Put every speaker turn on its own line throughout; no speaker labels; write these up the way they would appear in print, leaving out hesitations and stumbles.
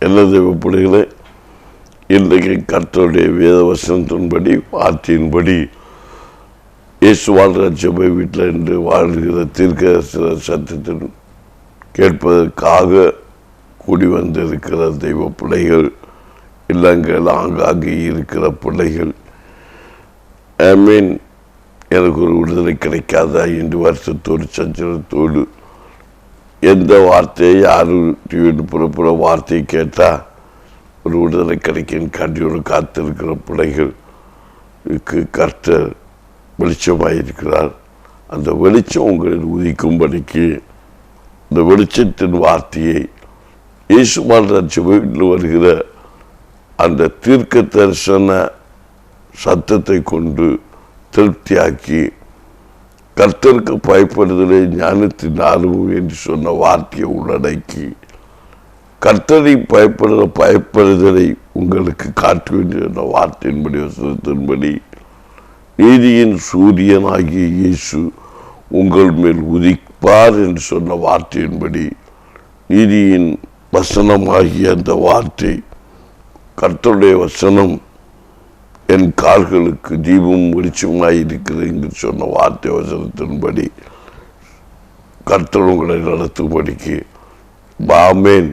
என்ன தேவ பிள்ளைகளே, இன்றைக்கு கர்த்தருடைய வேத வசனத்தின்படி வார்த்தையின்படி இயேசு வாழ்கிற ஜெப வீட்டில் என்று வாழ்கிற தீர்க்க சத்தத்தின் கேட்பதற்காக கூடி வந்திருக்கிற தெய்வ பிள்ளைகள், இல்லங்கள் ஆங்காங்கே இருக்கிற பிள்ளைகள், எனக்கு ஒரு விடுதலை கிடைக்காதா என்று வருஷத்தோடு சஞ்சலத்தோடு எந்த வார்த்தையை யாரும் டிவியில் புறப்புற வார்த்தையை கேட்டால் ஒரு விடுதலை கிடைக்கும் கண்டியோடு காத்திருக்கிற பிள்ளைகளுக்கு கர்த்தர் வெளிச்சமாக இருக்கிறார். அந்த வெளிச்சம் உங்களில் உதிக்கும்படிக்கு இந்த வெளிச்சத்தின் வார்த்தையை இயேசுவான் ராஜ்யத்தில் வருகிற அந்த தீர்க்க தரிசன சத்தத்தை கொண்டு திருப்தியாக்கி கர்த்தருக்கு பயப்படுதலை ஞானத்தின் ஆர்வம் என்று சொன்ன வார்த்தையை உள்ளடக்கி கர்த்தரை பயப்படுதலை உங்களுக்கு காட்ட வேண்டிய வார்த்தையின்படி வசனத்தின்படி நீதியின் சூரியனாகிய இயேசு உங்கள் மேல் உதிப்பார் என்று சொன்ன வார்த்தையின்படி நீதியின் வசனமாகிய அந்த வார்த்தை, கர்த்தருடைய வசனம் என் கால்களுக்கு தீபம் வெளிச்சமாய் இருக்கிறது என்று சொன்ன வார்த்தை வசனத்தின்படி கர்த்தர் உங்களை நடத்தும்படிக்கு ஆமென்.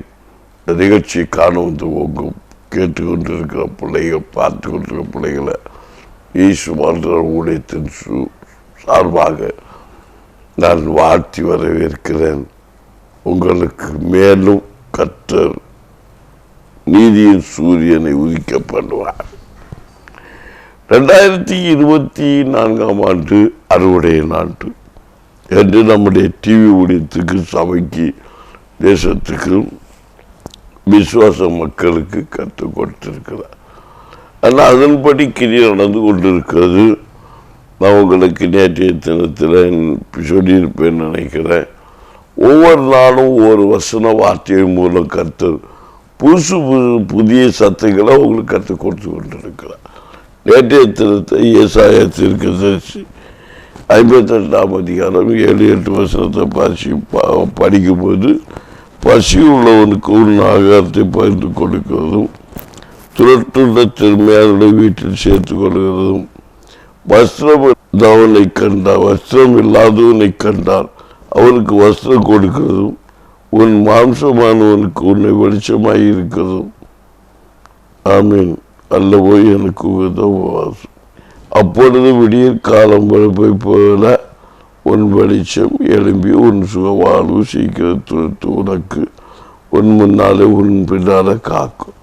இந்த நிகழ்ச்சியை காண வந்து உங்கள் கேட்டுக்கொண்டிருக்கிற பிள்ளைகள், பார்த்து கொண்டிருக்கிற பிள்ளைகளை இயேசு வாழ்கிற ஊழியத்தின் சார்பாக நான் வாழ்த்தி வரவேற்கிறேன். உங்களுக்கு மேலும் கர்த்தர் நீதியின் சூரியனை உதிக்க பண்ணுவார். 2024 அறுவடை நாட்டு என்று நம்முடைய டிவி ஊழியத்துக்கு, சபைக்கு, தேசத்துக்கு, விசுவாச மக்களுக்கு கற்றுக் கொடுத்திருக்கிறார். ஆனால் அதன்படி கிரியை நடந்து கொண்டிருக்கிறது. நான் உங்களுக்கு நேற்றைய தினத்தில் சொல்லியிருப்பேன்னு நினைக்கிறேன். ஒவ்வொரு நாளும் ஒவ்வொரு வசன வார்த்தை மூலம் கர்த்தர் புதிய சத்தங்களை உங்களுக்கு கற்றுக் கொடுத்து கொண்டிருக்கிறார். நேற்றைய தினத்தை ஏசாயா தீர்க்கதரிசி 58ஆம் அதிகாரம் 7-8 வசனத்தை படிக்கும்போது பசி உள்ளவனுக்கு உன் ஆகாரத்தை பகிர்ந்து கொடுக்கிறதும், துரட்டுள்ள திறமையாளர்களை வீட்டில் சேர்த்து கொள்கிறதும், வஸ்திரம் இல்லாதவனை கண்டால் அவனுக்கு வஸ்திரம் கொடுக்கிறதும், உன் மாம்சமானவனுக்கு உன்னை வெளிச்சமாய் இருக்கிறதும் ஆமீன் அல்லவோ எனக்கு உபவாசம். அப்பொழுது விடியற் காலம் பரப்பை போல உன் வெளிச்சம் எழும்பி உன் சுகவாழ்வு சீக்கிரம் துரத்து உனக்கு உன் முன்னாலே உன் பின்னால காக்கும்.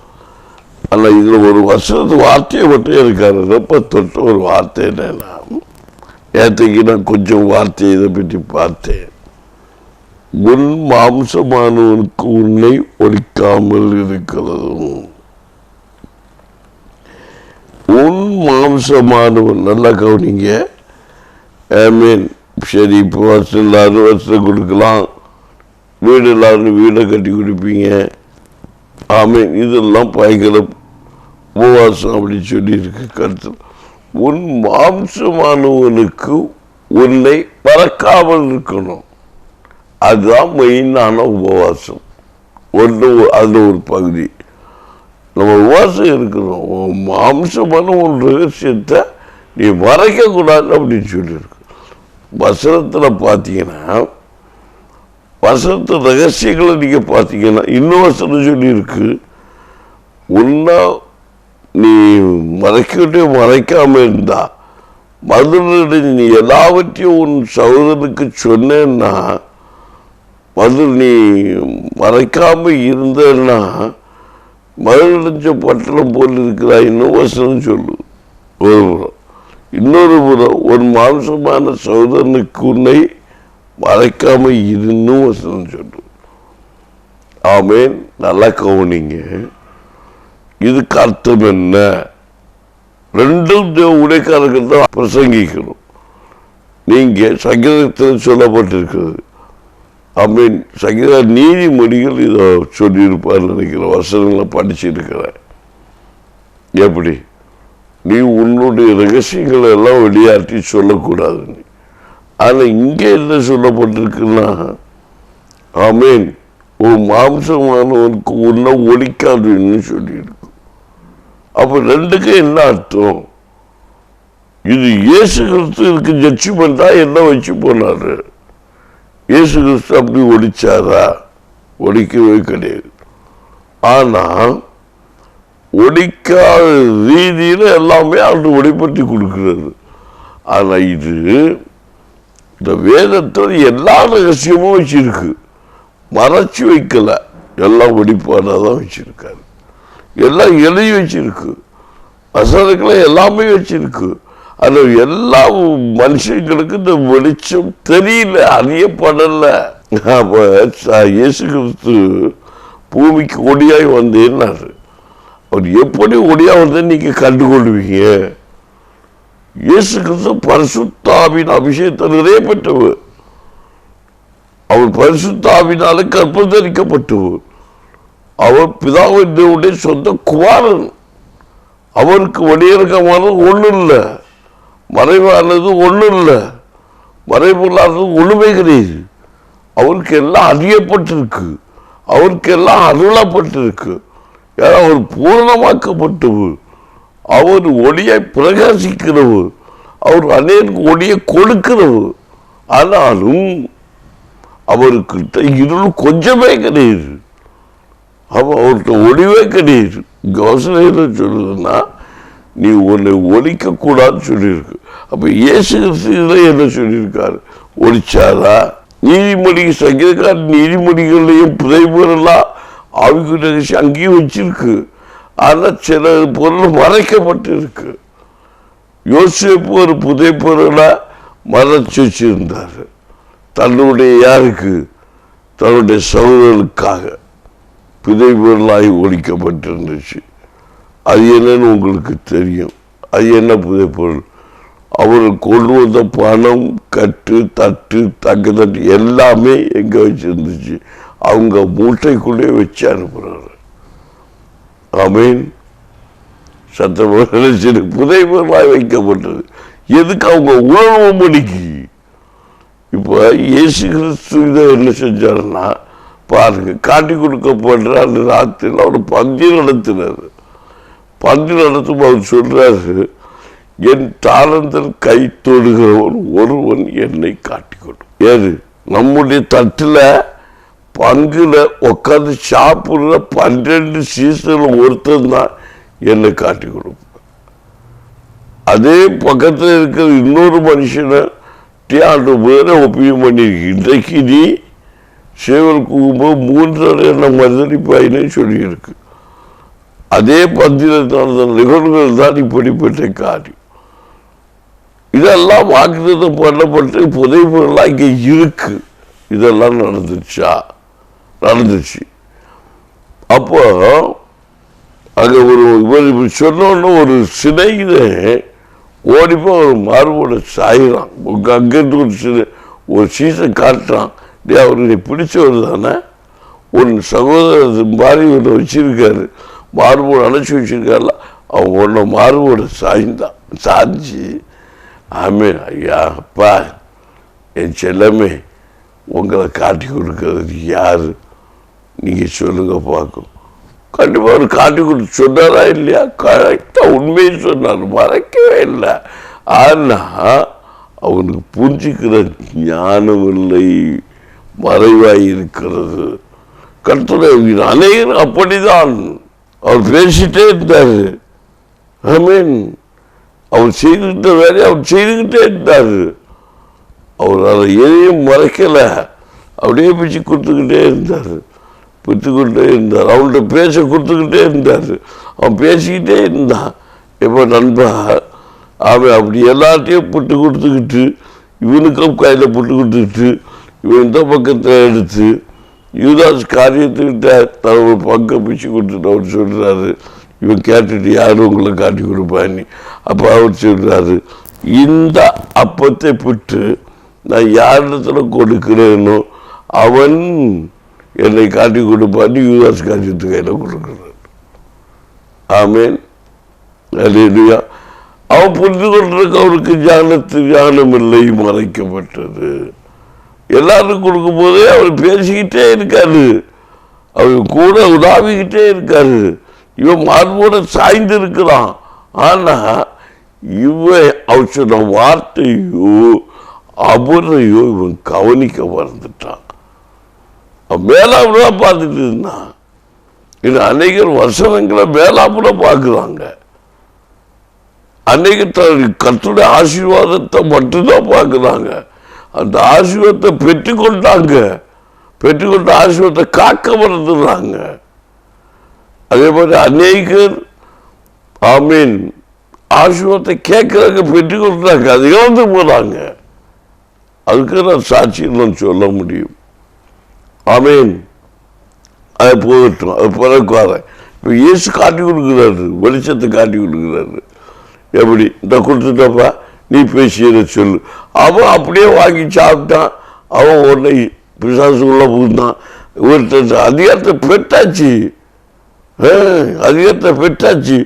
ஆனால் இதில் ஒரு வருஷத்து வார்த்தையை மட்டும் இருக்காரு. ரொம்ப தொட்ட ஒரு வார்த்தை என்னன்னா, நேற்றைக்கு நான் கொஞ்சம் வார்த்தையை இதை பற்றி பார்த்தேன். உன் மாம்சமானவனுக்கு உன்னை ஒழிக்காமல் இருக்கிறதும், உன் மாம்சமானவன், நல்லா கவனிங்க. சரி, இப்போ வருஷம் இல்லாத வருஷம் கொடுக்கலாம், வீடு இல்லாத வீடை கட்டி கொடுப்பீங்க. இதெல்லாம் பயங்கர உபவாசம் அப்படின்னு சொல்லியிருக்கு கருத்து. உன் மாம்சமானவனுக்கு உன்னை மறக்காமல் இருக்கணும். அதுதான் மெயினான உபவாசம். அதில் ஒரு பகுதி நம்ம உபவாசம் இருக்கிறோம். மாம்சமான ஒரு ரகசியத்தை நீ மறைக்கக்கூடாது அப்படின்னு சொல்லியிருக்கு. வசனத்தில் பார்த்தீங்கன்னா, வசனத்து ரகசியங்களை நீங்கள் பார்த்தீங்கன்னா இன்னும் வசனம் சொல்லியிருக்கு, உன்னை நீ மறைக்காமல் இருந்தா, மதுரை நீ எல்லாவற்றையும் உன் சகோதரனுக்கு சொன்னேன்னா, நீ மறைக்காமல் இருந்தன்னா மதுரடைஞ்ச பட்டணம் போல் இருக்கிறாய். இன்னும் வசனம் சொல்லு. ஒரு புறம். இன்னொரு புறம், ஒரு மாம்சமான சகோதரனுக்கு உன்னை மறைக்காம இன்னும் வசனம் சொல்லு. ஆமேன். நல்லா கவனிங்க. இதுக்கு அர்த்தம் என்ன? ரெண்டும் உடைக்காரர்கள் தான் பிரசங்கிக்கணும். நீங்க சங்கீதத்தில் சொல்லப்பட்டிருக்கிறது. சங்கீத நீதிமொழிகள் இதை சொல்லியிருப்பார் நினைக்கிற வசனங்களை படிச்சிருக்கிறேன். எப்படி நீ உன்னுடைய ரகசியங்களை எல்லாம் வெளியாட்டி சொல்லக்கூடாது. ஆனால் இங்கே என்ன சொல்லப்பட்டிருக்குன்னா, ஒரு மாம்சமானவனுக்கு ஒன்றை ஒழிக்காதுன்னு சொல்லியிருக்கு. அப்ப ரெண்டுக்கு என்ன அர்த்தம்? இது இயேசு கிறிஸ்துவுக்கு ஜட்ஜ்மெண்டா என்ன வச்சு போனாரு? இயேசு கிறிஸ்து அப்படி ஒழிச்சாரா? ஒழிக்கவே கிடையாது. ஆனா ஒழிக்காத ரீதியில எல்லாமே அவருக்கு ஒளிப்பற்றி கொடுக்கிறது. ஆனா இது இந்த வேதத்தில் எல்லா ரகசியமும் வச்சிருக்கு, மறைச்சு வைக்கல, எல்லாம் வெளிப்பாடாதான் வச்சிருக்காரு. எல்லாம் எழுதி வச்சிருக்கு, வசனங்களை எல்லாமே வச்சிருக்கு. அது எல்லா மனுஷங்களுக்கு இந்த வெளிச்சம் தெரியல, அறியப்படல. அப்ப இயேசு கிறிஸ்து பூமிக்கு ஒளியாய் வந்தேன்னாரு. அவர் எப்படி ஒளியா வந்து நீங்க கண்டுகொள்வீங்க? இயேசு கிறிஸ்து பரிசுத்தாவின் அபிஷேகத்தை நிறைய பெற்றவர். அவர் பரிசுத்தாவினால கற்பந்தரிக்கப்பட்டவர். அவர் பிதாவின் தேவனுடைய சொந்த குமாரன். அவருக்கு வெளியிறக்கமானது ஒன்றும் இல்லை, மறைவானது ஒன்றும் இல்லை, மறைபொருளானது ஒண்ணுமே கிடையாது. அவருக்கு எல்லாம் அறியப்பட்டிருக்கு, அவருக்கு எல்லாம் அருளப்பட்டிருக்கு. ஏன்னா அவர் பூர்ணமாக்கப்பட்டவர், அவர் ஒளியை பிரகாசிக்கிறவர், அவர் அநேருக்கு ஒளியை கொடுக்கிறவர். ஆனாலும் அவர்கிட்ட இருள் கொஞ்சமே கிடையாது, அவர்கிட்ட ஒளிவே கிடையாது. யோசனையில சொல்லுதுன்னா நீ உன்னை ஒழிக்க கூடாதுன்னு சொல்லியிருக்கு. அப்ப இயேசு கிறிஸ்து என்ன சொல்லியிருக்காரு? ஒழிச்சாரா? நீதிமொழி சங்கீதக்கார நீதிமொழிகளையும் புதைபொருளா ஆவிக்குரிய அங்கேயும் வச்சிருக்கு. ஆனா சில பொருள் மறைக்கப்பட்டு இருக்கு. யோசேப்பு ஒரு புதைப்பொருளை மறைச்சு வச்சிருந்தாரு, தன்னுடைய யாருக்கு? தன்னுடைய சகோதரர்களுக்காக புதைப்பொருளாய் ஒழிக்கப்பட்டிருந்துச்சு. அது என்னன்னு உங்களுக்கு தெரியும். அது என்ன புதைப்பொருள்? அவர்கள் கொண்டு வந்த பணம், கட்டு, தட்டு, தங்க தட்டு எல்லாமே எங்க வச்சிருந்துச்சு? அவங்க மூட்டைக்குள்ளே வச்சு அனுப்புறாரு. ஆமீன். சத்தம் புதைப்பொருளாய் வைக்கப்பட்டது. எதுக்கு? அவங்க உணர்வு மணிக்கு. இப்ப இயேசு கிறிஸ்து இதை என்ன செஞ்சாருன்னா பாருங்க, காட்டி கொடுக்கப்படுற அந்த ராத்திரியில் அவர் பந்தி நடத்தினார். பந்தி நடத்தும் அவர் சொல்றாரு, என் தாளந்தர் கை தொடுகிறவன் ஒருவன் என்னை காட்டி கொடும். ஏது? நம்முடைய தட்டுல பங்குல உட்காந்து சாப்பிடுற 12 சீசன்ல ஒருத்தன் தான் என்னை காட்டி கொடுப்பான். அதே பக்கத்தில் இருக்கிற இன்னொரு மனுஷனை ஆண்டு பேரை ஒப்பியம் பண்ணியிருக்கு. இன்றைக்கு நீ சேவல் கூகும்போது 3 என்ன மறுதளிப்பாயின்னு சொல்லியிருக்கு. அதே பந்தியில் நடந்த நிகழ்வுகள் தான் இப்படிப்பட்ட காரியம். இதெல்லாம் வாக்குத்தத்தம் பண்ணப்பட்டு புதைப்பொருளாக இங்கே இருக்கு. இதெல்லாம் நடந்துச்சா? நடந்துச்சு. அப்போ அங்கே ஒரு சொன்னோன்னு ஒரு சிலையில ஓடிப்போ ஒரு மார்போட சாயிறான். அங்கிருந்து ஒரு ஒரு சீசை காட்டுறான். அவருக்கு பிடிச்சவர் தானே, உன் சகோதரர் மாதிரி ஒன்று வச்சிருக்காரு, மார்போடு அணைச்சி வச்சிருக்காருல, அவங்க ஒன்றை மார்போட சாய்ந்தான். சாஞ்சி, ஆமே ஐயா, அப்பா, என் செல்லமே, உங்களை காட்டி கொடுக்கறது யாரு? நீங்க சொல்லுங்க பார்க்கும். கண்டிப்பா அவர் காட்டி கொடுத்து சொன்னாரா இல்லையா? கரெக்டா உண்மையை சொன்னார், மறைக்கவே இல்லை. ஆனா அவனுக்கு புரிஞ்சுக்கிற ஞானம் இல்லை, மறைவாய் இருக்கிறது. கர்த்தர் அநேகர் அப்படிதான். அவர் பேசிட்டே இருந்தாரு. ஆமீன். அவர் செய்துகிட்ட வேலையை அவர் செய்துகிட்டே இருந்தாரு. அவர் அதை எதையும் மறைக்கல, அப்படியே பிச்சு கொடுத்துக்கிட்டே இருந்தாரு, பிடித்துக்கிட்டே இருந்தார். அவன்கிட்ட பேச கொடுத்துக்கிட்டே இருந்தாரு. அவன் பேசிக்கிட்டே இருந்தான். எப்போ நண்பா, அவன் அப்படி எல்லாத்தையும் புட்டு கொடுத்துக்கிட்டு, இவனுக்கும் கையில் புட்டு கொடுத்துக்கிட்டு, இவன் இந்த பக்கத்தில் எடுத்து யூதாஸ் காரியத்துக்கிட்ட தன்னோட பங்கை பிச்சு கொடுத்துட்டு அவர் சொல்றாரு. இவன் கேட்டுட்டு யாரும் உங்களை காட்டி கொடுப்பான்னு. அப்போ அவர் சொல்றாரு, இந்த அப்பத்தை பிட்டு நான் யாரிடத்துல கொடுக்கிறேனோ அவன் என்னை காட்டி கொடுப்பான்னு யூதாஸ் காரியத்து கையில் கொடுக்குறாரு. ஆமேன். அல்லேலூயா. அவன் புரிந்து கொண்டிருக்க அவருக்கு ஞானம் இல்லை, மறைக்கப்பட்டது. எல்லாருக்கும் கொடுக்கும் போதே அவர் பேசிக்கிட்டே இருக்காரு. அவங்க கூட உதாவிக்கிட்டே இருக்காரு. இவன் மார்போட சாய்ந்து இருக்கிறான். ஆனா இவன் அவர் சொன்ன வார்த்தையோ அவரையோ இவன் கவனிக்க மறந்துட்டான். மேலாப்புல பார்த்துட்டு இருந்தான். இது அநேகர் வசனங்களை மேலாப்புல பார்க்குறாங்க. அநேகர் கர்த்தருடைய ஆசீர்வாதத்தை மட்டும்தான் பார்க்குறாங்க. அந்த ஆசீர்வாதத்தை பெற்றுக்கொண்டாங்க. பெற்றுக்கொண்ட ஆசீர்வாதத்தை காக்க மறந்துடுறாங்க. அதே மாதிரி அநேகர் ஆமீன் ஆசீர்வாதத்தை கேட்கறாங்க, பெற்றுக்கொள்றாங்க, அது இழந்து போறாங்க. அதுக்கு நான் சாட்சியம் சொல்ல முடியும். ஆமீன். அது போகட்டும், அது பிறகு இப்போ இயேசு காட்டி கொடுக்குறாரு, வெளிச்சத்தை காட்டி கொடுக்குறாரு. எப்படி இந்த கொடுத்துட்டப்பா நீ பேசியதை சொல்லு. அவன் அப்படியே வாங்கி சாப்பிட்டான். அவன் உடனே பிசாசுக்குள்ள புகுந்தான். ஒருத்தர் அதிகாரத்தை பெற்றாச்சு, அதிகாரத்தை பெற்றாச்சு.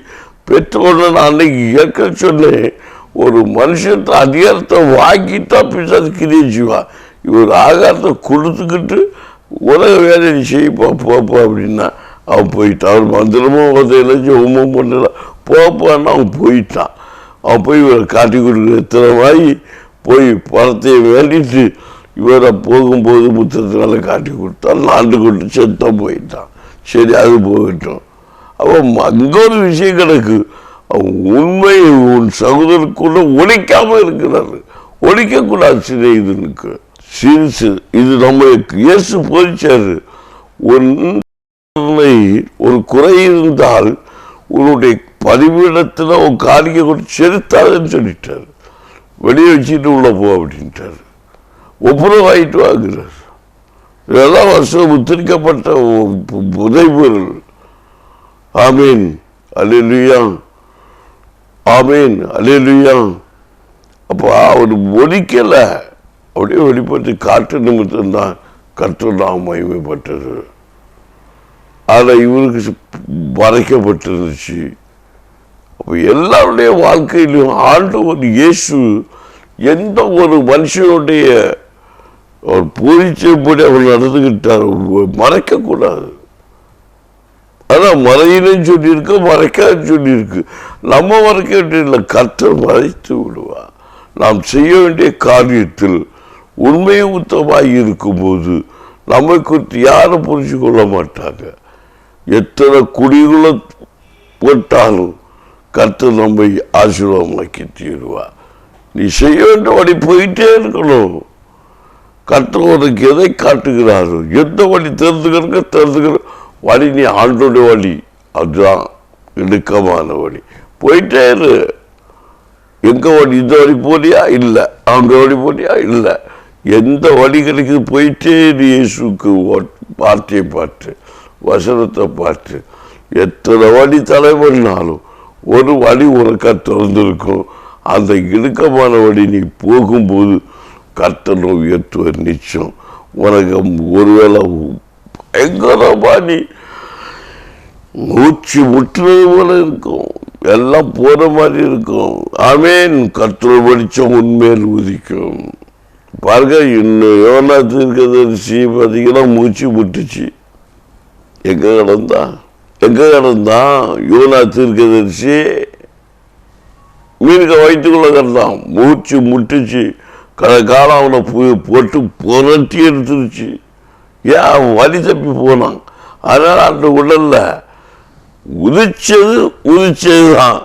பெற்ற உடனே நான் அன்னைக்கு ஏற்க சொன்னேன், ஒரு மனுஷன் அதிகாரத்தை வாங்கிட்டா பிசாசு கிரிச்சுவா. இவர் ஆகாரத்தை கொடுத்துக்கிட்டு உலக வேலை செய்யப்பா போப்பா அப்படின்னா அவன் போயிட்டான். அவர் மந்திரமும் உதவியில ஜெபமும் பண்ணல, போப்பான்னு அவன் போயிட்டான். அவன் போய் இவரை காட்டி கொடுக்குற எத்தனை வாங்கி போய் பணத்தை வேண்டிட்டு இவரை போகும்போது முத்திரத்தினால காட்டி கொடுத்தான். நாண்டு கொண்டு செத்தான் போயிட்டான். சரி, அது போகட்டும். அவன் அங்கே ஒரு விஷயம் கிடக்கு. அவன் உண்மை உன் சகோதரருக்குள்ள ஒழிக்காம இருக்கிறாரு. ஒழிக்கக்கூடாது சிறைதுனுக்கு சிறுசு. இது நம்ம இயேசு போதிச்சாரு. ஒரு குறை இருந்தால் உன்னுடைய பதிவிடத்தில் ஒரு காரியம் கொடுத்து செலுத்தாதுன்னு சொல்லிட்டாரு. வெளியே வச்சுட்டு உள்ள போ அப்படின்ட்டாரு. ஒப்புரவு ஆகிட்டு வாங்குறார். இதெல்லாம் வருஷம் உத்தரிக்கப்பட்ட உதவிபொருள். ஆமீன், அல்லேலூயா, ஆமீன், அல்லேலூயா. அப்போ அவர் ஒழிக்கல, அப்படியே வெளிப்பட்டு காட்டு நிமித்தம் தான் கர்த்தர் நாம் மகிமைப்பட்டது. ஆனால் இவருக்கு மறைக்கப்பட்டிருந்துச்சு. அப்போ எல்லாருடைய வாழ்க்கையிலும் ஆண்டவர் இயேசு எந்த ஒரு மனுஷனுடைய அவர் பூரிச்சபடி அவர் நடந்துகிட்டார். மறைக்கக்கூடாது. அதான் மறையிலும் சொல்லியிருக்கு, மறைக்கான்னு சொல்லியிருக்கு. நம்ம மறைக்க வேண்டிய கர்த்தர் மறைத்து விடுவார். நாம் செய்ய வேண்டிய காரியத்தில் உண்மையும் உத்தமாக இருக்கும்போது நம்மை குறித்து யாரும் புரிஞ்சு கொள்ள மாட்டாங்க. எத்தனை குடிகளை போட்டாலும் கர்த்தர் நம்மை ஆசீர்வாதமாக்கி தீருவார். நீ செய்ய வேண்டிய வழி போயிட்டே இருக்கணும். கர்த்தர் உனக்கு எதை காட்டுகிறாரோ, எந்த வழி தெரிஞ்சுக்கிற வழி நீ ஆண்டோடைய வழி, அதுதான் இடுக்கமான வழி. போயிட்டே இரு. எங்க வழி, இந்த வழி போலியா இல்லை, அவங்க வழி போலியா இல்லை, எந்த வழி கிடைக்குது போயிட்டே இரு. இயேசுக்கு வார்த்தையை பார்த்து, வசனத்தை பார்த்து. எத்தனை வழி தலைவனாலும் ஒரு வழி உனக்கு திறந்திருக்கும். அந்த இடுக்கமான வழி நீ போகும்போது கர்த்தர் உயர்த்துவர் நிச்சயம். உனக்கு ஒருவேளை பயங்கரமா நீ மூச்சு முற்றுவது போல இருக்கும், எல்லாம் போற மாதிரி இருக்கும். ஆமேன். கர்த்தர் வெளிச்சம் உண்மையில் உதிக்கும். பாருங்க, இன்னும் யோனா தீர்க்கதரிசி பார்த்தீங்கன்னா மூச்சு முட்டுச்சு. எங்க கிடந்தான் யோனா தீர்க்கதரிசி? மீனுக்கு வயிற்றுக்குள்ள கிடந்தான். மூச்சு முட்டுச்சு. காலம் அவனை போட்டு புரட்டி எடுத்துருச்சு. ஏன் அவன் வழி தப்பி போனான். அதனால அந்த உடல்ல உதிச்சதுதான்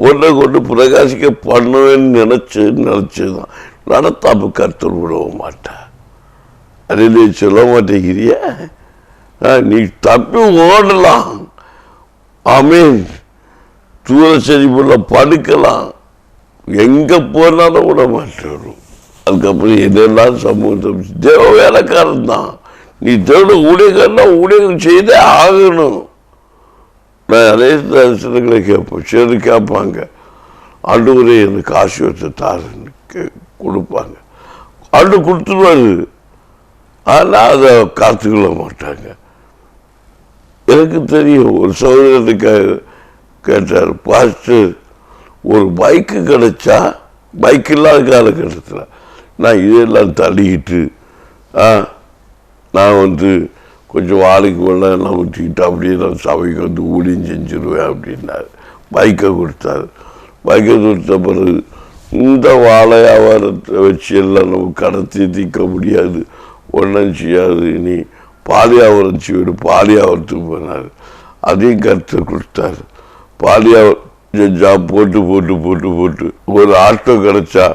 ஒன்றை கொண்டு பிரகாசிக்க பண்ணுவேன்னு நினைச்சதுதான். நடத்தாப்ப கர்த்தர் விடவ மாட்டேன். அதிலே சொல்ல மாட்டேங்கிறிய? நீ தப்பி ஓடலாம். ஆமீன். தூர செடிப்புள்ள படுக்கலாம், எங்க போனாலும் விட மாட்டேன். அதுக்கப்புறம் என்னெல்லாம் சமூகம் தேவ வேலைக்காரன் தான். நீ தேவ ஊழியக்காரனா ஊழியர்கள் செய்தே ஆகணும். நான் நிறைய தரிசனங்களை கேட்பேன். சரி கேட்பாங்க, ஆண்டவரே எனக்கு ஆசீர்வாதத்தை தாருன்னு கொடுப்பாங்க. ஆண்டு கொடுத்துருவாரு. ஆனால் அதை காத்துக்கொள்ள மாட்டாங்க. எனக்கு தெரியும், ஒரு சகோதரத்தை கேட்டார், பாஸ்டர் ஒரு பைக்கு கிடைச்சா, பைக் இல்லாத காலகட்டத்தில் நான் இதெல்லாம் தள்ளிக்கிட்டு நான் கொஞ்சம் வாழைக்கு வெள்ளம் எல்லாம் ஊற்றிக்கிட்டு அப்படியே நான் சபைக்கு வந்து ஊழியம் செஞ்சிருவேன் அப்படின்னாரு. பைக்கை கொடுத்தாரு. பைக்கை கொடுத்த பிறகு இந்த வாழை வியாபாரத்தை வச்சு எல்லாம் நம்ம கடத்தி தீர்க்க முடியாது, ஒன்றும் செய்யாது, நீ பால் வியாபாரம் செய்விடு, பால் வியாபாரத்துக்கு போனார். அதையும் கருத்து கொடுத்தாரு. பால் வியாபாரம் போட்டு போட்டு போட்டு போட்டு ஒரு ஆட்டோ கிடைச்சா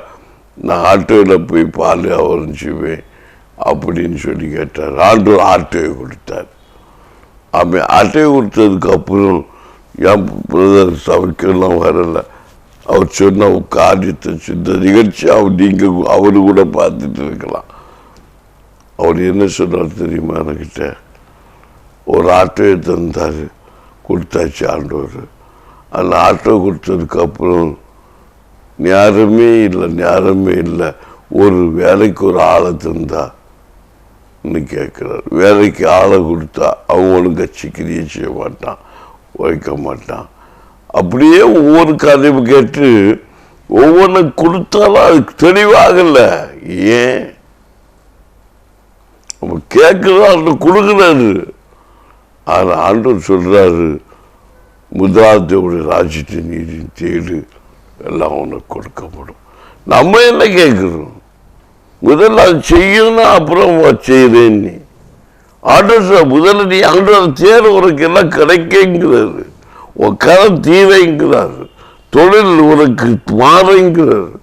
நான் ஆட்டோவில் போய் பால் வியாபாரம் செய்வேன் அப்படின்னு சொல்லி கேட்டார். ஆட்டோவை கொடுத்தார். அவன் ஆட்டோவை கொடுத்ததுக்கு அப்புறம் என் பிரதர் சபைக்கெல்லாம் வரலை. அவர் சொன்ன காரியத்தை சின்ன நிகழ்ச்சி அவரு கூட பார்த்துட்டு இருக்கலாம். அவர் என்ன சொன்னார் தெரியுமா? என்கிட்ட ஒரு ஆட்டோவை தந்தார், கொடுத்தாச்சு ஆண்டவர். அந்த ஆட்டோ கொடுத்ததுக்கு அப்புறம் நேரமே இல்லை, ஒரு வேலைக்கு ஒரு ஆளை தந்தா கேட்கிறார். வேலைக்கு ஆளை கொடுத்தா அவங்களும் கட்சிக்கிரியை செய்ய மாட்டான், உழைக்க மாட்டான். அப்படியே ஒவ்வொரு கதையும் கேட்டு ஒவ்வொன்று கொடுத்தாலும் அதுக்கு தெளிவாகல. ஏன் கேட்கிறோம் கொடுக்குறாரு. ஆனால் ஆண்டவர் சொல்றாரு, முதலாவதோடைய ராஜ்யத்தை நீதி தேடு, எல்லாம் உனக்கு கொடுக்கப்படும். நம்ம என்ன கேட்கிறோம்? முதல்ல அது செய்யணும், அப்புறம் செய்கிறேன். நீ ஆண்டவர் முதல்ல நீ ஆண்டவர் தேர் உனக்கு எல்லாம் கிடைக்குங்கிறாரு. உன் கரம் தீவைங்கிறாரு. தொழில் உனக்கு மாறுங்கிறாரு.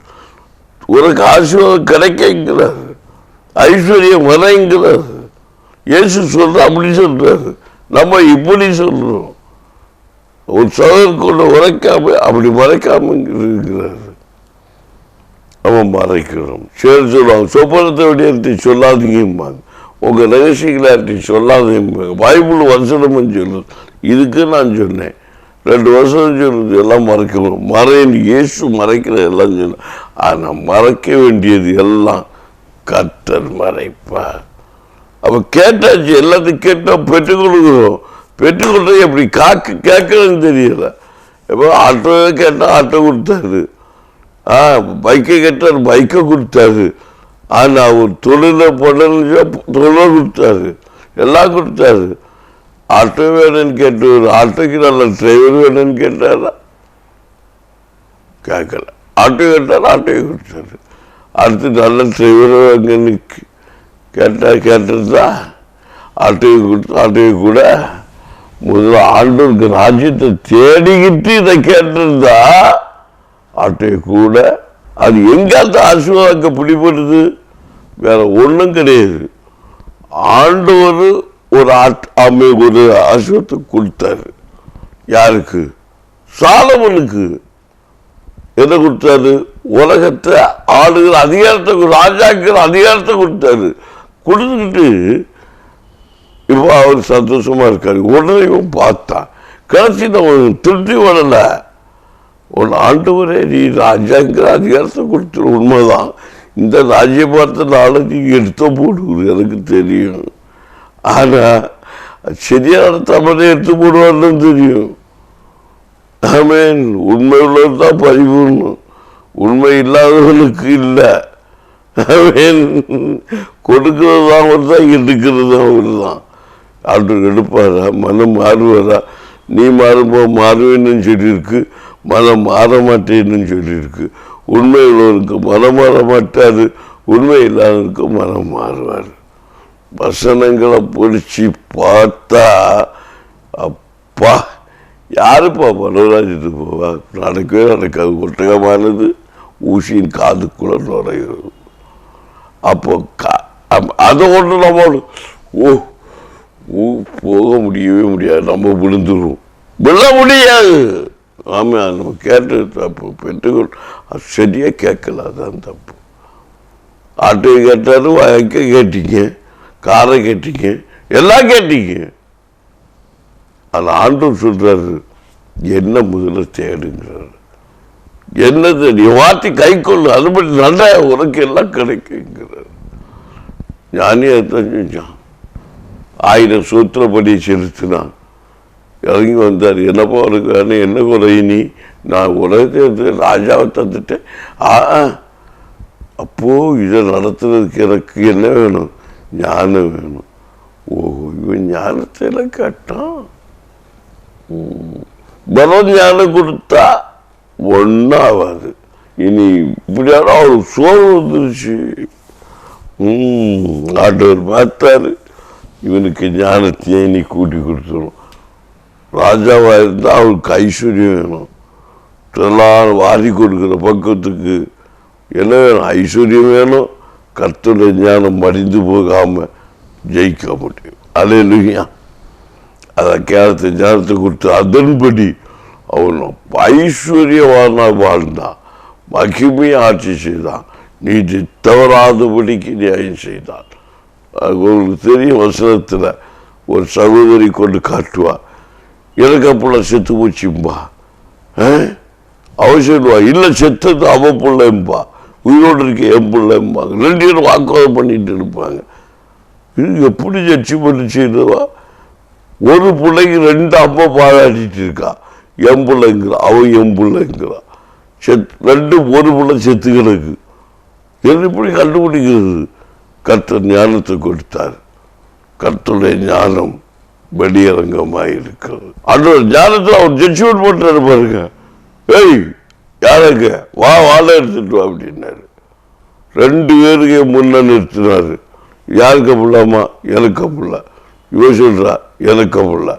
உனக்கு ஆசீர்வாதம் கிடைக்குங்கிறாரு. ஐஸ்வர்யம் வரைங்கிறாரு. இயேசு சொல்ற அப்படி சொல்றாரு, நம்ம இப்படி சொல்றோம். ஒரு சகோதரர் உரைக்காம அப்படி மறைக்காம இருக்கிறாரு. அவன் மறைக்கிறோம். சரி சொல்லுவாங்க, சொப்பனத்தை விட சொல்லாதீங்க, உங்க ரகசியங்களை சொல்லாதீங்க. பைபிள் வசனம் சொல்லுது. இதுக்கு நான் சொன்னேன் 2 வருஷம் சொல்லுது எல்லாம் மறைக்கணும். மறைன்னு இயேசு மறைக்கிற எல்லாம் சொல்ல. ஆனால் மறைக்க வேண்டியது எல்லாம் கர்த்தர் மறைப்பார். அப்ப கேட்டாச்சு, எல்லாத்தையும் கேட்டா பெற்றுக் கொடுக்குறோம். பெற்றுக்கொள்றது எப்படி கேட்கணும்னு தெரியல. எப்போ ஆட்டோவை கேட்டால் ஆட்டோ கொடுத்தாரு, பைக்கை கேட்டார் பைக்கை கொடுத்தாரு. ஆனால் ஒரு தொழிலை பண்ண தொழிலை கொடுத்தாரு, எல்லாம் கொடுத்தாரு. ஆட்டோ வேணும்னு கேட்டு ஒரு ஆட்டோக்கு நல்ல டிரைவர் வேணும்னு கேட்டாரா? கேட்கல. ஆட்டோ கேட்டார், ஆட்டோவை கொடுத்தாரு. அடுத்து நல்ல டிரைவர் அங்கே கேட்டிருந்தா ஆட்டோவை கொடுத்து ஆட்டோவை கூட முதல்ல ஆண்டவருக்கு ராஜ்யத்தை தேடிக்கிட்டு இதை கேட்டிருந்தா ஆட்டோவை கூட அது எங்காத்த ஆசீர்வாதங்க பிடிபடுது? வேற ஒன்றும் கிடையாது. ஆண்டவர் ஒரு ஒரு ஆசீர்வாதத்தை கொடுத்தாரு. யாருக்கு? சாலமோனுக்கு. என்ன கொடுத்தாரு? உலகத்தை ஆளுகிற அதிகாரத்தை, ராஜாக்கிற அதிகாரத்தை கொடுத்தாரு. கொடுத்துக்கிட்டு இப்போ அவர் சந்தோஷமா இருக்காரு. உடனே பார்த்தான், கடைசி நான் திருப்தி வரல. உன் ஆண்டவரே நீ ராஜாங்கிற அதிகாரத்தை கொடுத்துரு. உண்மைதான், இந்த ராஜ்ய பார்த்தனால நீ எடுத்த போடுவது எனக்கு தெரியும். ஆனா சரியான தவறை எடுத்து போடுவான்னு தெரியும். ஆமேன். உண்மை உள்ளவர் தான் பரிபூர்ணம், உண்மை இல்லாதவர்களுக்கு இல்லை. ஆமேன். கொடுக்கிறது தான் அவர் தான், எடுக்கிறது அவர் தான். ஆண்டு எடுப்பாரா? மனம் மாறுவாரா? நீ மாறும்போ மாறுவேன்னு சொல்லியிருக்கு, மனம் மாற மாட்டேன்னு சொல்லியிருக்கு. உண்மை உள்ளவருக்கு மனம் மாற மாட்டாரு, உண்மை இல்லாதவருக்கு மனம் மாறுவார். வசனங்களை பிடிச்சி பார்த்தா அப்பா யாருப்பா மனோராஜத்துக்கு போவா? நடக்கவே நடக்காது. ஒட்டகமானது ஊசியின் காதுக்குள்ள நுழைகிறது. அப்போ அதை ஒன்று நம்ம போக முடியவே முடியாது. நம்ம விழுந்துருவோம், விழ முடியாது. ஆமா, நம்ம கேட்டது தப்பு. பெற்றுக்கொள் சரியா கேட்கல, அதான் தப்பு. ஆட்டோ கேட்டாலும் வைக்க கேட்டீங்க, காரை கேட்டீங்க, எல்லாம் கேட்டீங்க. அது ஆண்டவர் சொல்றாரு, என்ன முதல்ல தேடுங்கிறாரு. என்ன தேடி வார்த்தை கை கொள்ளு, அது மட்டும் நல்லா உனக்கு எல்லாம் கிடைக்குங்கிறார். ஞானியை தான் செஞ்சான். 1000 சூத்திரப்படி செலுத்தினான். இறங்கி வந்தார். என்னப்பா உனக்கு வேணும்? என்ன குறை? நீ நான் உலகத்தை ராஜாவை தந்துட்டேன். அப்போ இதை நடத்துறதுக்கு எனக்கு என்ன வேணும்? ஞானம் வேணும். ஓ, இவன் ஞானத்தில் கேட்டான். பலம் ஞானம் கொடுத்தா ஒன்றும் ஆகாது. இனி இப்படியான அவருக்கு சோறு வந்துருச்சு. ஆண்டவர் பார்த்தாரு, இவனுக்கு ஞானத்தையே நீ கூட்டி கொடுத்துடும். ராஜாவாக இருந்தால் அவருக்கு ஐஸ்வர்யம் வேணும். இதெல்லாம் வாரி கொடுக்குற பக்கத்துக்கு என்ன வேணும்? ஐஸ்வர்யம் வேணும். கர்த்தருடைய ஞானம் மடிந்து போகாமல் ஜெயிக்க முடியும். அல்லேலூயா. அதை கேரளத்தை ஞானத்தை கொடுத்து அதன்படி அவன் ஐஸ்வர்யவானாக வாழ்ந்தான், மகிமையை ஆட்சி செய்தான், நீதி தவறாதபடிக்கு நியாயம் செய்தான். உங்களுக்கு தெரியும், வசனத்தில் ஒரு சகோதரி கொண்டு காட்டுவா, எனக்கு அப்பள்ள செத்து போச்சும்பா. அவன் சொல்லுவா, இல்லை செத்தது அவன் பிள்ளைம்பா, உயிரோடு இருக்க என் பிள்ளைம்பாங்க. 2 பேரும் வாக்குவாதம் பண்ணிட்டு இருப்பாங்க. இது எப்படி ஜட்சி பண்ணி செய்தவா? ஒரு பிள்ளைக்கு 2 அம்மா பாராட்டிட்டு இருக்கா. என் பிள்ளைங்கிறா, அவன் என் பிள்ளைங்கிறா. ஒரு பிள்ளை செத்து கிடக்கு. எப்படி கண்டுபிடிக்கிறது? கர்த்தர் ஞானத்தை கொடுத்தார். கர்த்தருடைய ஞானம் வெளியரங்கமாக இருக்கிறது. அந்த ஞானத்தில் அவர் ஜட்ஜ்மெண்ட் போட்டாரு பாருங்க. ஏய் யாருக்கு வா வாழை எடுத்துட்டு வா அப்படின்னாரு. 2 பேருக்கு முன்ன நிறுத்தினாரு. யாருக்கு பிள்ளாமா? எனக்கு பிள்ளை. இவன் சொல்றா எனக்கு பிள்ளை,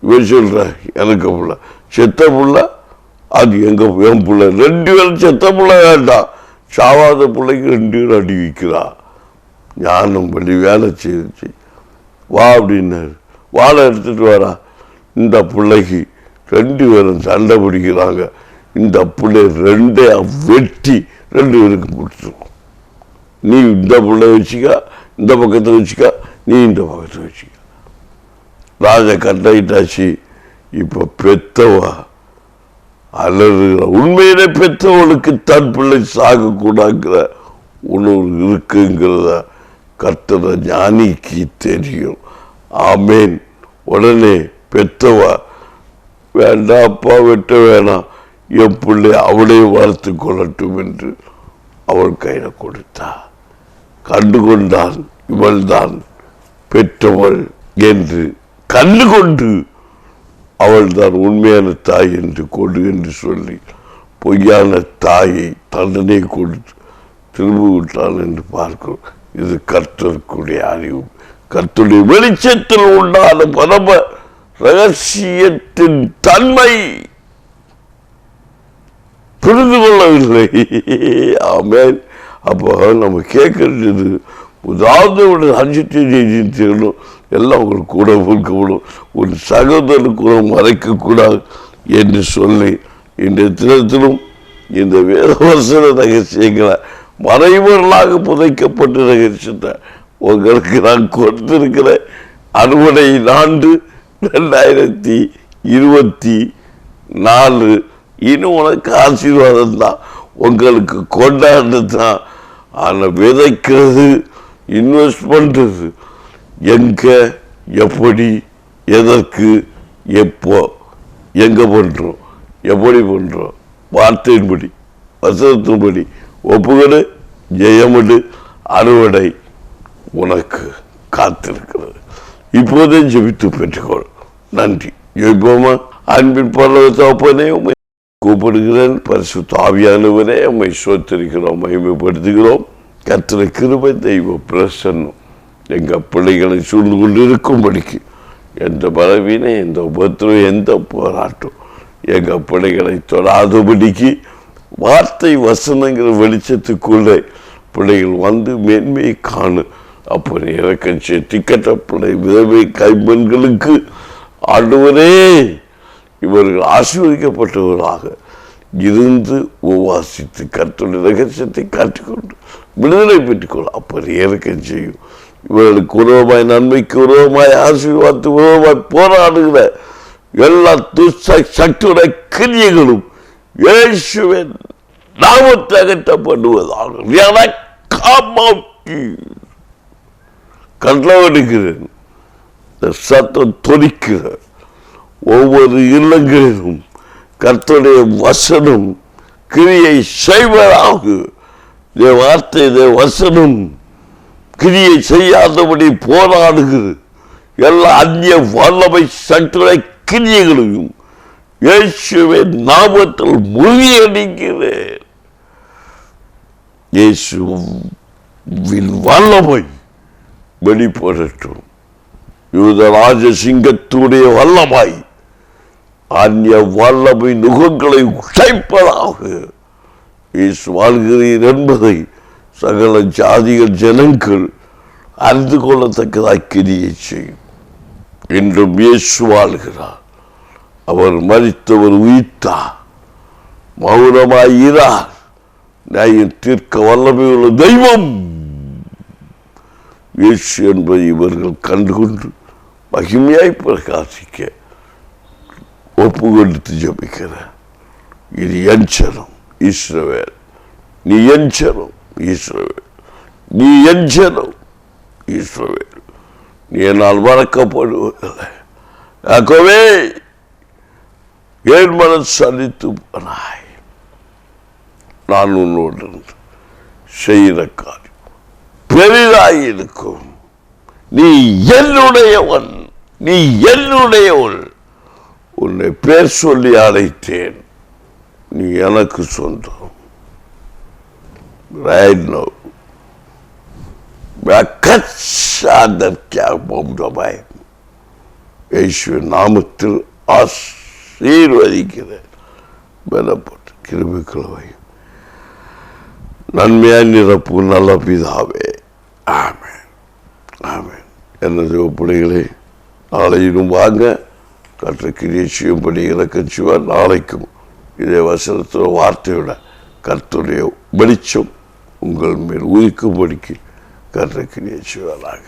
இவன் சொல்றா எனக்கு பிள்ளை. செத்த பிள்ளை அது என் பிள்ளை. 2 பேரும் செத்த பிள்ளை வேண்டாம், சாவாத பிள்ளைக்கு 2 பேரும் அடி வைக்கிறா. ஞானம் பள்ளி வேலை செய்துச்சு. வா அப்படின்னாரு. வாழை எடுத்துட்டு வரா. இந்த பிள்ளைக்கு 2 பேரும் சண்டை பிடிக்கிறாங்க. இந்த பிள்ளை 2 வெட்டி 2 பேருக்கு பிடிச்சிருக்கும். நீ இந்த பிள்ளை வச்சுக்க, இந்த பக்கத்தில் வச்சுக்க, நீ இந்த பக்கத்தில் வச்சுக்க. ராஜா கட்டாயிட்டாச்சு. இப்போ பெத்தவா அலறுகிற. உண்மையிலே பெத்தவளுக்கு தன் பிள்ளை சாகக்கூடாங்கிற உணர்வு இருக்குங்கிறத கர்த்தரை ஞானிக்கு தெரியும். ஆமேன். உடனே பெத்தவா வேண்டாம் அப்பா வெட்ட வேணாம், என் பிள்ளை அவளே வளர்த்து கொள்ளட்டும் என்று அவள் கையில் கொடுத்தா. கண்டுகொண்டான் இவள்தான் பெற்றவள் என்று. கண்டுகொண்டு அவள் தான் உண்மையான தாய் என்று கொடு என்று சொல்லி பொய்யான தாயை தண்டனை கொடுத்து திரும்ப விட்டாள் என்று பார்க்கிறோம். இது கர்த்தருக்குடைய அறிவு. கர்த்தருடைய வெளிச்சத்தில் உண்டான பரம ரகசியத்தின் தன்மை புரிந்து கொள்ளவில்லை. ஆமேன். அப்போ நம்ம கேட்கறது முதலாவது ஒரு அஞ்சிட்டு எல்லாம் ஒரு கூட கொடுக்கப்படும். ஒரு சகோதரனுக்கு கூட மறைக்கக்கூடாது என்று சொல்லி இன்றைய தினத்திலும் இந்த வேதவசன ரகசியங்களை மறைவர்களாக புதைக்கப்பட்ட ரகசியத்தை உங்களுக்கு நான் கொடுத்திருக்கிறேன். அறுவடை ஆண்டு 2024 இன்னும் உனக்கு ஆசீர்வாதம் தான், உங்களுக்கு கொண்டாடுறது தான். ஆனால் விதைக்கிறது, இன்வெஸ்ட் பண்ணுறது எங்கே, எப்படி, எதற்கு, எப்போ, எங்கே பண்ணுறோம், எப்படி பண்ணுறோம்? வார்த்தையின்படி வசனத்தின்படி ஒப்புகடு, ஜெயமடு, அறுவடை உனக்கு காத்திருக்கிறது. இப்போதே ஜெபித்து பெற்றுக்கொள். நன்றி. ஜெபிப்போமா? அன்பின் பரலோக தகப்பனே, உம்மை கூப்பிடுகிறேன். பரிசுத்த ஆவியானவரே, உம்மை ஸ்தோத்திரிக்கிறோம், மகிமைப்படுத்துகிறோம். கர்த்தரை கிருபை, தெய்வ பிரசன்னம் எங்கள் பிள்ளைகளை சூழ்ந்து கொண்டு இருக்கும்படிக்கு எந்த பலவீனம், எந்த உபத்திரம், எந்த போராட்டம் எங்கள் பிள்ளைகளை தொடாதபடிக்கு வார்த்தை வசனங்கிற வெளிச்சத்துக்குள்ளே பிள்ளைகள் வந்து மேன்மையை காணு. அப்போ இறக்கம் திக்கட்ட பிள்ளை விதவை கைம்பெண்களுக்கு ஆண்டவரே இவர்கள் ஆசீர்வதிக்கப்பட்டவர்களாக இருந்து உபவாசித்து கர்த்தருடைய ரகசியத்தை காட்டிக்கொண்டு விடுதலை பெற்றுக்கொள்ள அப்படி இறக்கம் செய்யும். இவர்களுக்கு உறவமாய், நன்மைக்கு உறவமாய், ஆசீர்வாதத்துக்கு உறவமாய் போராடுகிற எல்லா சக்தியுடைய கிரியைகளும் இயேசுவின் நாமத்தில் அகற்றப்படுவதாக கட்டளையிடுகிறேன். சத்தம் தொனிக்கிற ஒவ்வொரு இல்லங்களிலும் கர்த்தருடைய வசனம் கிரியை செய்வதாக. வார்த்தை வசனம் கிரியை செய்யாதபடி போராடுகிறது எல்லா அந்நிய வல்லமை சட்டுரை கிரியைகளையும் இயேசுவின் நாமத்தில் முறியடிக்கிறேன். இயேசுவின் வல்லமை வெளிப்படட்டும். யூதராஜ சிங்கத்துடைய வல்லமை அந்நிய வல்லமை நுகங்களை உடைப்பதாக இயேசு வாழ்கிறீர் என்பதை சகல ஜாதிகள் ஜனங்கள் அறிந்து கொள்ளத்தக்கதாய் கிரியை செய்யும். இன்றும் இயேசு வாழ்கிறார். அவர் மரித்தவர் உயிர்த்தார். மௌனமாயிரார். நியாயம் தீர்க்க வல்லமை உள்ள தெய்வம் இயேசு என்பதை இவர்கள் கண்டுகொண்டு மகிமையாய் பிரகாசிக்க ஒப்பு கொடுத்து ஜபிக்கிறார். இது என் ஜனம் இஸ்ரவேல், நீ என் ஜனம் இஸ்ரவேல், நீ என் ஜனம் இஸ்ரவேல், நீ என்னால் மறக்கப்படுவதில்லை. யாக்கோபே என் மனம் சலித்து போனாய், நான் உன்னோடு செய்கிற காரியம் பெரிதாய் இருக்கும். நீ என்னுடையவன், நீ என்னுடையவள். உன்னை பேர் சொல்லி அழைத்தேன், நீ எனக்கு சொந்தம். Right now, இயேசுவின் நாமத்தில் ஆசீர்வதிக்கிறேன். பலப்பட்டு கிருபைக்குள்ளவை நன்மையாய் நிரப்பு நல்ல பிதாவே. ஆமென், ஆமென். எனது பிள்ளைகளே, நாளையிலும் வாங்க, கற்ற கிரியை செய்யும்படி இலக்கம் செய்வார். நாளைக்கும் இதே வசனத்தோட வார்த்தையோட கர்த்தருடைய வெளிச்சம் உங்கள் மேல் உயிர்க்கும்படிக்கு கற்ற கிரியை செய்வாராக.